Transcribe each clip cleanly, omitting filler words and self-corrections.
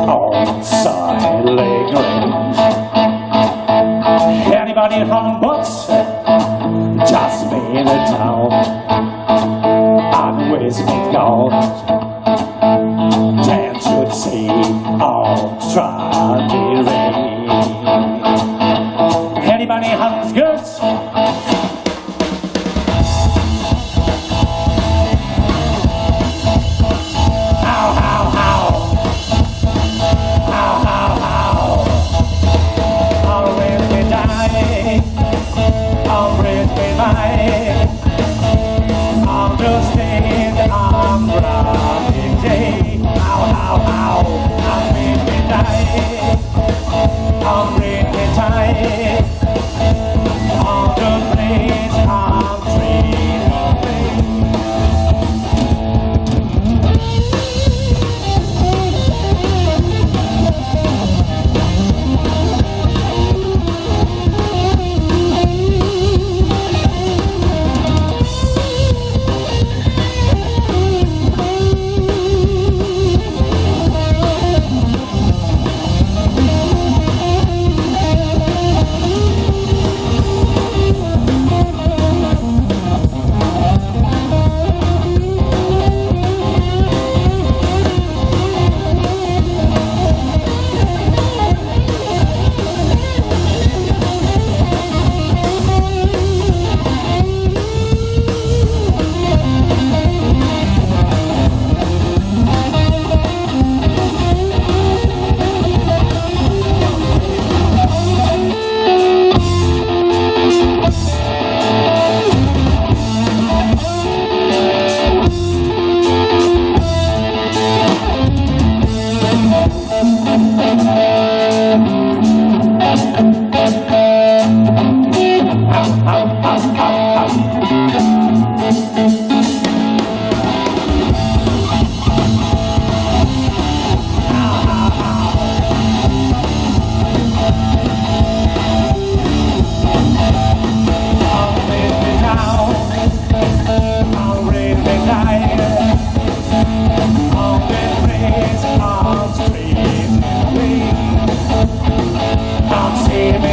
on silent range. Anybody home but just me in the town. I'm with me God. Can't you see all tragic rain? Anybody home's good? Understand I'm running day. I'm really tight. I'm really tight. On the place I'm dreaming.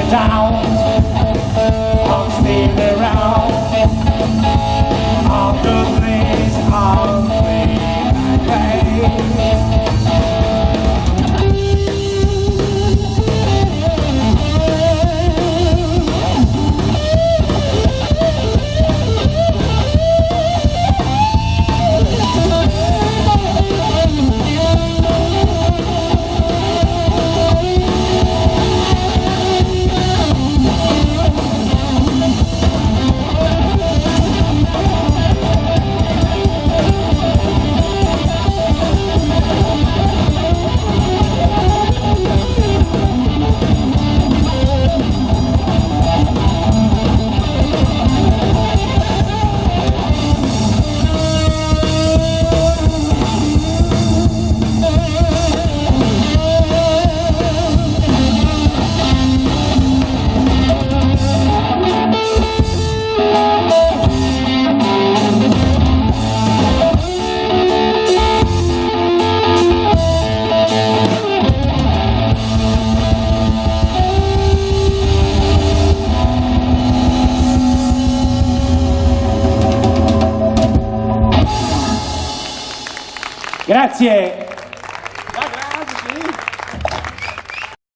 Down, I'm still around. On the place I'll Grazie.